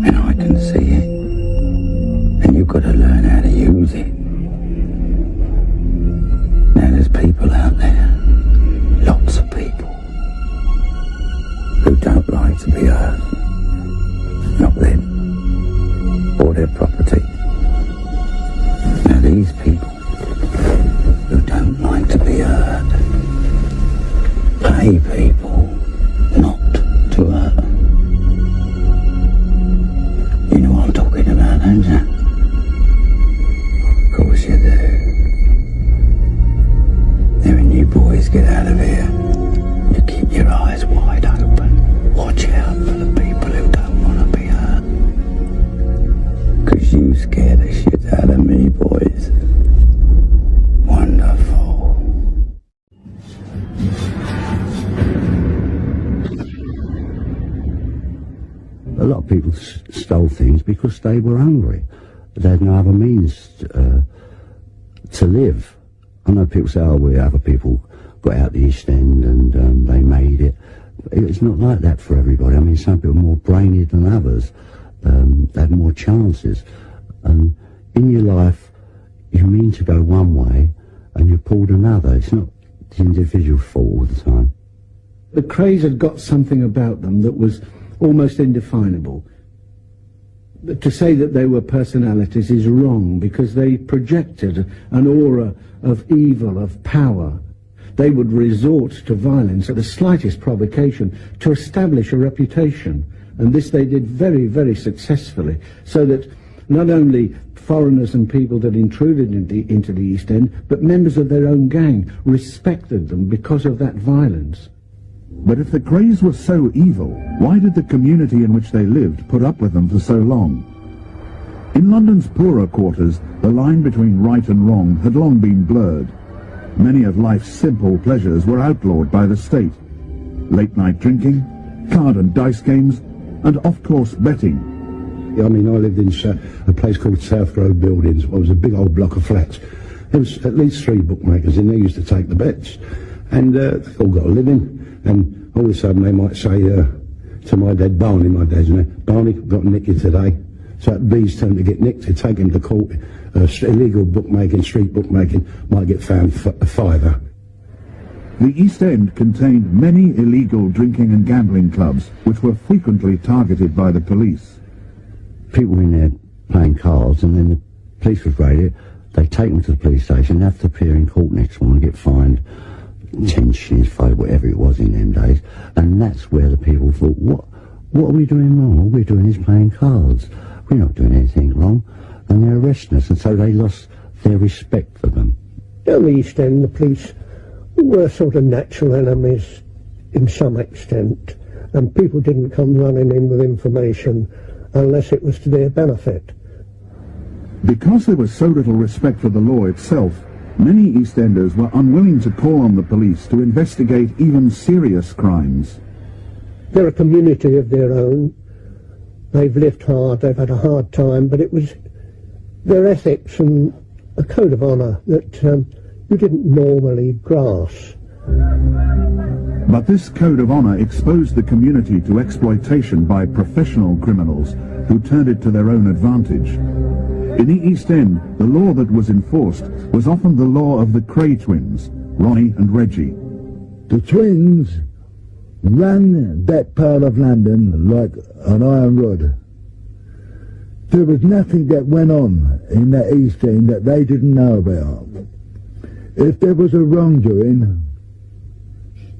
and I can see it. And you've got to learn how to use it. Now there's people out there, lots of people, who don't like to be hurt. Not them, or their property. Now these people, who don't like to be hurt, pay people not to hurt them. You know what I'm talking about, don't you? Of course you do. Now when you boys get out of here, you keep your eyes wide open. Watch out for the people who don't want to be hurt. 'Cause you scare the shit out of me, boys. Wonderful. A lot of people stole things because they were hungry. They had no other means to live. I know people say, oh, well, other people got out the East End and they made it. It's not like that for everybody. I mean, some people are more brainy than others. They have more chances. And in your life, you mean to go one way and you're pulled another. It's not the individual's fault all the time. The Krays had got something about them that was almost indefinable. To say that they were personalities is wrong, because they projected an aura of evil, of power. They would resort to violence at the slightest provocation to establish a reputation, and this they did very, very successfully, so that not only foreigners and people that intruded into the East End, but members of their own gang respected them because of that violence. But if the Krays were so evil, why did the community in which they lived put up with them for so long? In London's poorer quarters, the line between right and wrong had long been blurred. Many of life's simple pleasures were outlawed by the state. Late-night drinking, card and dice games, and off-course betting. I mean, I lived in a place called South Grove Buildings. It was a big old block of flats. There was at least 3 bookmakers in there, used to take the bets. And they all got a living. And all of a sudden they might say to my dad, Barney, my dad's name, Barney, got to nick you today. So at B's turn to get nicked, to take him to court. Illegal bookmaking, street bookmaking, might get found for a £5. The East End contained many illegal drinking and gambling clubs, which were frequently targeted by the police. People were in there playing cards, and then the police would raid it. They'd take them to the police station, have to appear in court next morning, get fined 10 shillings, 5, whatever it was in them days. And that's where the people thought, what are we doing wrong? All we're doing is playing cards. We're not doing anything wrong. And they're arresting us, and so they lost their respect for them. Down the East End, the police were sort of natural enemies in some extent, and people didn't come running in with information unless it was to their benefit. Because there was so little respect for the law itself, many East Enders were unwilling to call on the police to investigate even serious crimes. They're a community of their own. They've lived hard, they've had a hard time, but it was their ethics and a code of honour that you didn't normally grasp. But this code of honour exposed the community to exploitation by professional criminals who turned it to their own advantage. In the East End, the law that was enforced was often the law of the Kray twins, Ronnie and Reggie. The twins ran that part of London like an iron rod. There was nothing that went on in that East End that they didn't know about. If there was a wrongdoing,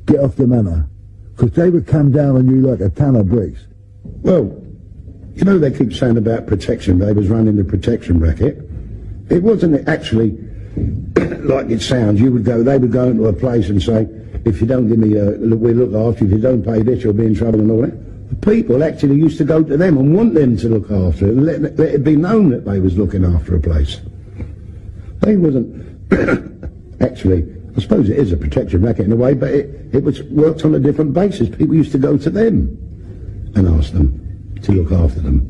get off the manor, because they would come down on you like a ton of bricks. Well, you know, they keep saying about protection. They was running the protection racket. It wasn't actually like it sounds. They would go into a place and say, if you don't give me we look after you, if you don't pay this, you'll be in trouble and all that. The people actually used to go to them and want them to look after it, and let it be known that they was looking after a place. They wasn't actually, I suppose it is a protection racket in a way, but it was worked on a different basis. People used to go to them and ask them to look after them.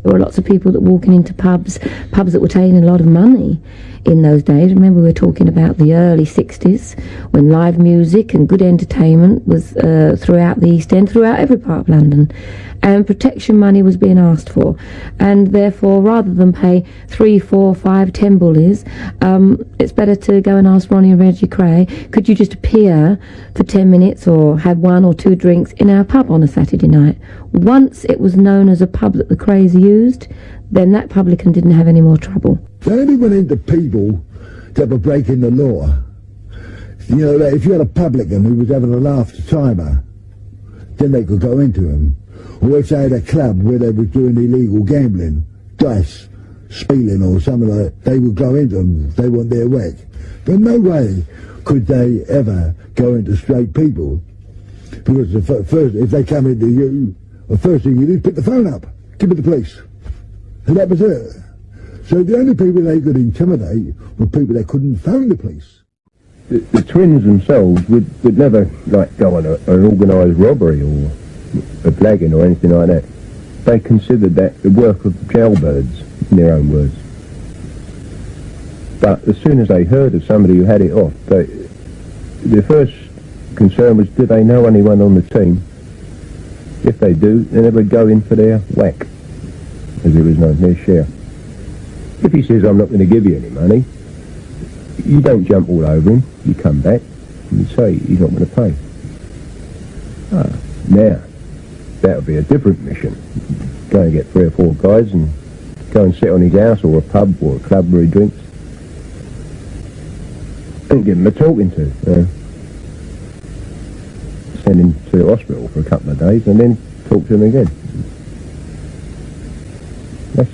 There were lots of people that walking into pubs that were taking a lot of money in those days. Remember, we're talking about the early 60s, when live music and good entertainment was throughout the East End, throughout every part of London, and protection money was being asked for. And therefore, rather than pay 3, 4, 5, 10 bullies, it's better to go and ask Ronnie and Reggie Kray, could you just appear for 10 minutes or have 1 or 2 drinks in our pub on a Saturday night? Once it was known as a pub that the Krays used, then that publican didn't have any more trouble. They only went into people that were breaking the law. You know, like if you had a publican who was having a laugh to timer, then they could go into him. Or if they had a club where they were doing illegal gambling, dice, spieling or something like that, they would go into them if they want their whack. But no way could they ever go into straight people. Because first, if they come into you, the first thing you do is pick the phone up, give it to the police. And that was it. So the only people they could intimidate were people that couldn't phone the police. The twins themselves would never like go on an organised robbery or a blagging or anything like that. They considered that the work of jailbirds, in their own words. But as soon as they heard of somebody who had it off, their first concern was, do they know anyone on the team? If they do, then they would go in for their whack, as it was known, their share. If he says, I'm not going to give you any money, you don't jump all over him. You come back and you say he's not going to pay. Now, that would be a different mission. Go and get 3 or 4 guys and go and sit on his house or a pub or a club where he drinks and give him a talking to. Send him to the hospital for a couple of days and then talk to him again.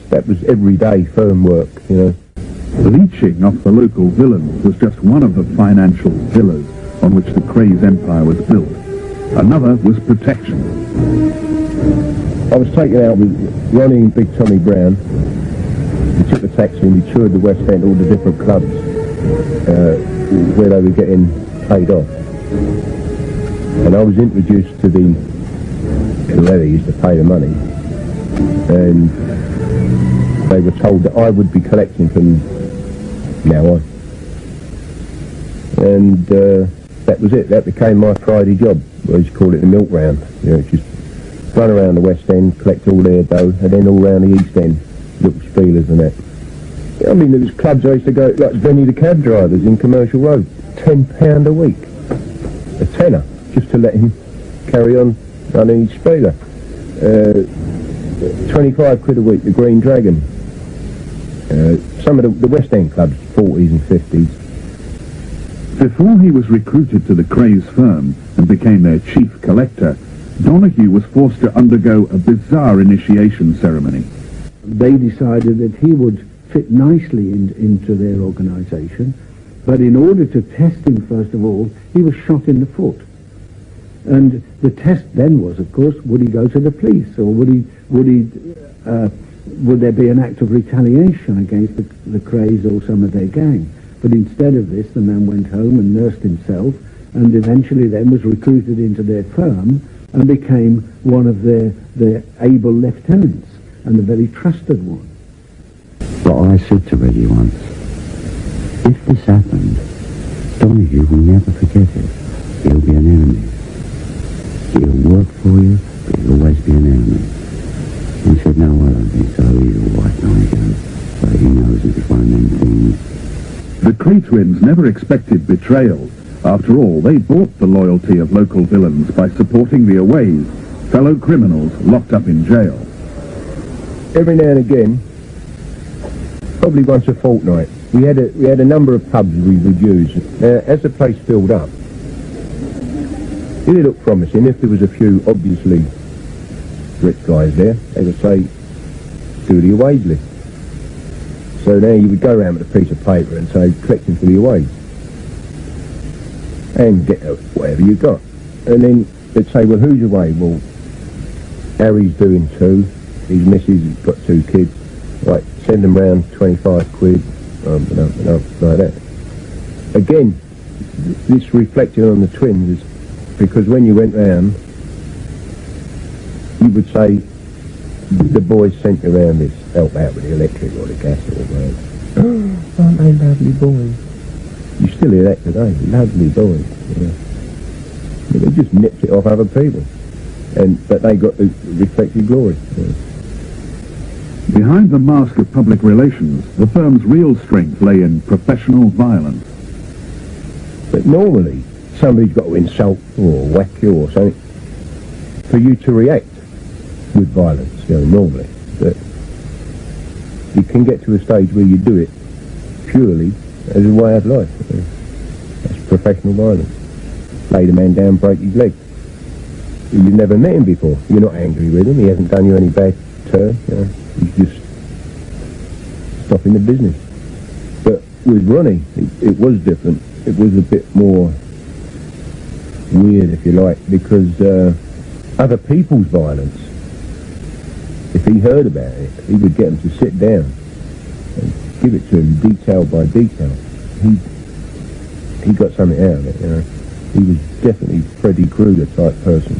That was everyday firm work, you know. Leeching off the local villains was just one of the financial pillars on which the Krays empire was built. Another was protection. I was taken out with Ronnie and Big Tommy Brown. We took the taxi and we toured the West End, all the different clubs where they were getting paid off. And I was introduced to whoever used to pay the money, and they were told that I would be collecting from now on. And that was it. That became my Friday job. I used to call it the milk round. You know, just run around the West End, collect all their dough, and then all around the East End, little spielers and that. I mean, there was clubs I used to go, like Benny the cab drivers in Commercial Road, £10 a week, a tenner, just to let him carry on running his spieler. 25 quid a week, the Green Dragon. Some of the West End clubs, 40s and 50s. Before he was recruited to the Krays firm and became their chief collector, Donahue was forced to undergo a bizarre initiation ceremony. They decided that he would fit nicely into their organisation, but in order to test him, first of all, he was shot in the foot. And the test then was, of course, would he go to the police, or would there be an act of retaliation against the Krays or some of their gang? But instead of this, the man went home and nursed himself, and eventually then was recruited into their firm and became one of their able lieutenants, and a very trusted one. But I said to Reggie once, if this happened, Donahue will never forget it. He'll be an enemy. He'll work for you, but he'll always be an enemy. And he said, no, I don't think so. He's all right now again. But he knows it's one of them things. The Kray twins never expected betrayal. After all, they bought the loyalty of local villains by supporting the Aways, fellow criminals locked up in jail. Every now and again, probably once a fortnight, we had a number of pubs we would use. As the place filled up, it looked promising. If there was a few obviously rich guys there, they would say, do the Aways list. So now you would go around with a piece of paper and say, collecting for the Aways. And get whatever you got. And then they'd say, well, who's away? Well, Harry's doing 2. His missus has got 2 kids. Right, send them round 25 quid, like that. Again, this reflected on the twins, because when you went round, you would say, the boys sent you around this, help out with the electric or the gas or whatever. Aren't they lovely boys? You still hear that today, lovely boys. Yeah. Yeah, they just nipped it off other people, but they got the reflected glory. Yeah. Behind the mask of public relations, the firm's real strength lay in professional violence. But normally, somebody's got to insult or whack you or something for you to react with violence, normally. But you can get to a stage where you do it purely as a way of life. That's professional violence. Lay the man down, break his leg. You've never met him before. You're not angry with him. He hasn't done you any bad turn. He's just stopping the business. But with Ronnie, it was different. It was a bit more weird, if you like, because other people's violence, if he heard about it, he would get them to sit down and give it to him detail by detail. He got something out of it, He was definitely Freddy Krueger type person.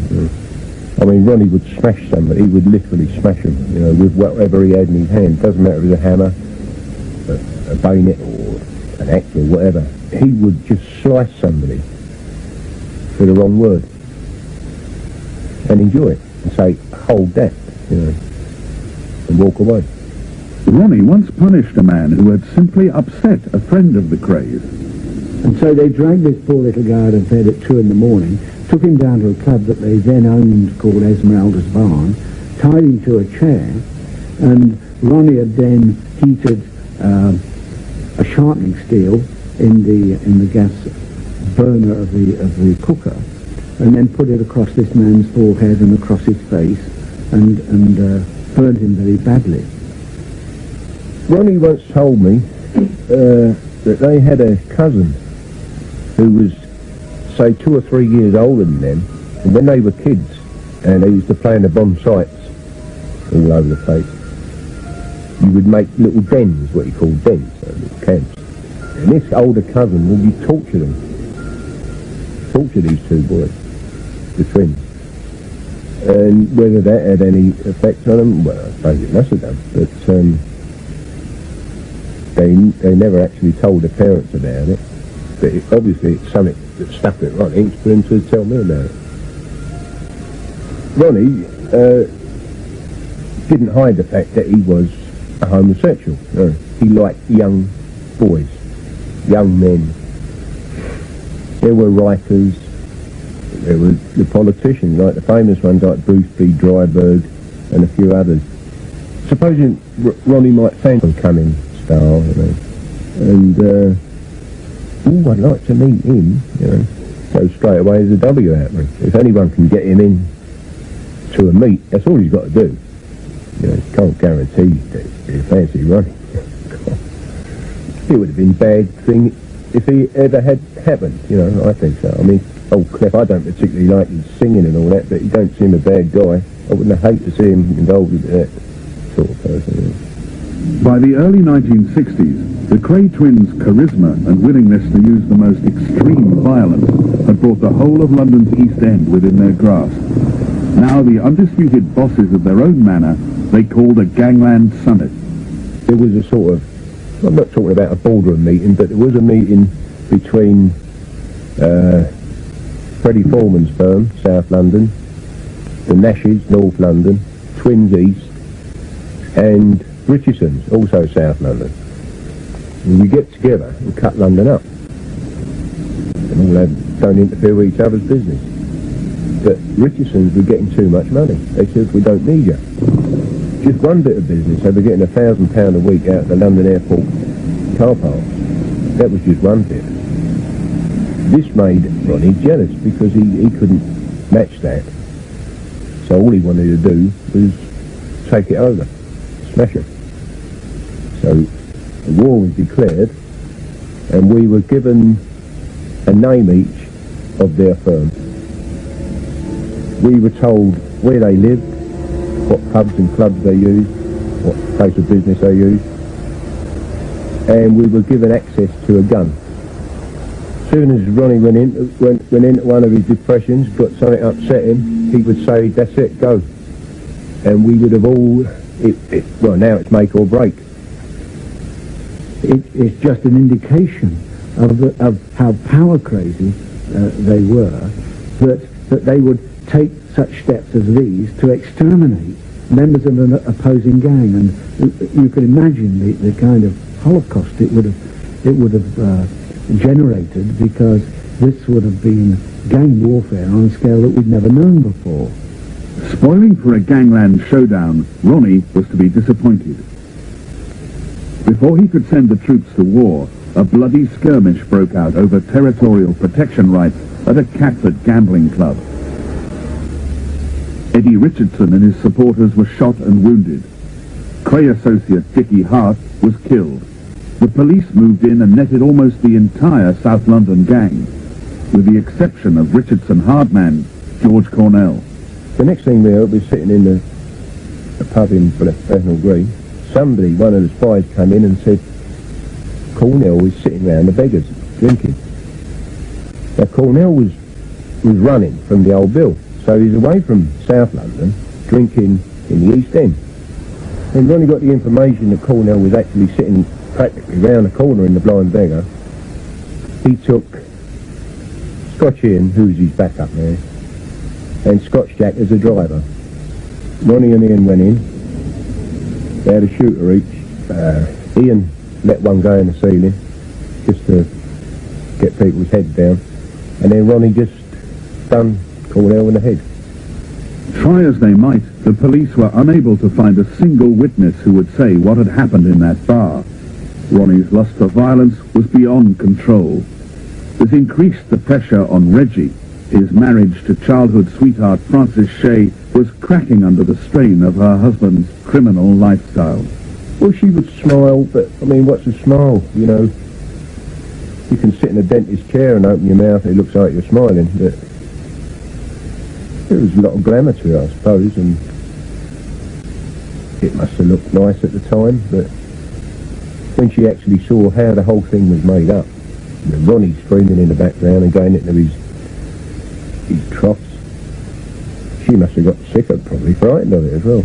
I mean, Ronnie would smash somebody. He would literally smash them, with whatever he had in his hand. Doesn't matter if it was a hammer, a bayonet, or an axe, or whatever. He would just slice somebody for the wrong word and enjoy it and say, hold that, and walk away. Ronnie once punished a man who had simply upset a friend of the Krays. And so they dragged this poor little guy out of bed at 2 in the morning, took him down to a club that they then owned called Esmeralda's Barn, tied him to a chair, and Ronnie had then heated a sharpening steel in the gas burner of the cooker, and then put it across this man's forehead and across his face, and burned him very badly. Ronnie once told me that they had a cousin who was, say, 2 or 3 years older than them, and when they were kids, and they used to play in the bomb sites all over the place, you would make little dens, what you call dens, little camps. And this older cousin would be torture these two boys, the twins. And whether that had any effect on them, well, I suppose it must have done, but they never actually told the parents about it. But obviously it's something that stuck with Ronnie for him to tell me about it. Ronnie didn't hide the fact that he was a homosexual. No. He liked young boys, young men. There were writers, there were the politicians, like the famous ones like Boothby, Dryburgh, and a few others. Supposing Ronnie might fancy a coming star, and I'd like to meet him, so straight away as a W out me. If anyone can get him in to a meet, that's all he's got to do. You can't guarantee that he'll fancy Ronnie. It would have been a bad thing if he ever had happened, I think so. I mean, old Clef, I don't particularly like his singing and all that, but he don't seem a bad guy. I wouldn't hate to see him involved with that sort of person. By the early 1960s, the Kray twins' charisma and willingness to use the most extreme violence had brought the whole of London's East End within their grasp. Now the undisputed bosses of their own manor, they called a gangland summit. There was a sort of, I'm not talking about a boardroom meeting, but there was a meeting between Freddie Foreman's firm, South London, the Nashes, North London, Twins East, and Richardson's, also South London. And we get together and cut London up. And all that don't interfere with each other's business. But Richardson's were getting too much money. They said, we don't need you. Just one bit of business, they were getting £1,000 a week out of the London Airport car park. That was just one bit. This made Ronnie jealous because he couldn't match that. So all he wanted to do was take it over, smash it. So the war was declared, and we were given a name each of their firm. We were told where they lived, what pubs and clubs they used, what place of business they used, and we were given access to a gun. As soon as Ronnie went into one of his depressions, got something upset him, he would say, that's it, go. and we would have all, well, now it's make or break. It's just an indication of how power crazy they were, that they would take such steps as these to exterminate members of an opposing gang, and you can imagine the kind of holocaust it would have generated, because this would have been gang warfare on a scale that we'd never known before. Spoiling for a gangland showdown, Ronnie was to be disappointed. Before he could send the troops to war, a bloody skirmish broke out over territorial protection rights at a Catford gambling club. Eddie Richardson and his supporters were shot and wounded. Kray associate Dickie Hart was killed. The police moved in and netted almost the entire South London gang, with the exception of Richardson hardman George Cornell. The next thing we heard was sitting in the pub in Bethnal Green. Somebody, one of the spies, came in and said, Cornell was sitting round the beggars, drinking. Now Cornell was running from the old bill, so he's away from South London, drinking in the East End. And Ronnie got the information that Cornell was actually sitting practically round the corner in the Blind Beggar. He took Scotch Ian, who's his backup there, and Scotch Jack as a driver. Ronnie and Ian went in. They had a shooter each. Ian let one go in the ceiling just to get people's heads down, and then Ronnie just stunned Cornell in the head. Try as they might, the police were unable to find a single witness who would say what had happened in that bar. Ronnie's lust for violence was beyond control. This increased the pressure on Reggie. His marriage to childhood sweetheart Frances Shea was cracking under the strain of her husband's criminal lifestyle. Well, she would smile, but, I mean, what's a smile, you know? You can sit in a dentist's chair and open your mouth, it looks like you're smiling, but there was a lot of glamour to it, I suppose, and it must have looked nice at the time, but when she actually saw how the whole thing was made up, and Ronnie screaming in the background and going into his troughs, she must have got sick and probably frightened of it as well.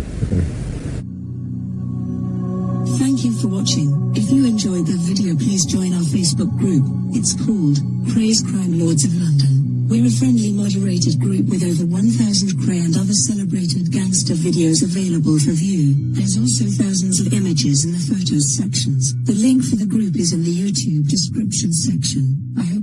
Thank you for watching. If you enjoyed the video, please join our Facebook group. It's called Kray's Crime Lords of London. We're a friendly, moderated group with over 1,000 Kray and other celebrated gangster videos available for view. There's also thousands of images in the photos sections. The link for the group is in the YouTube description section. I hope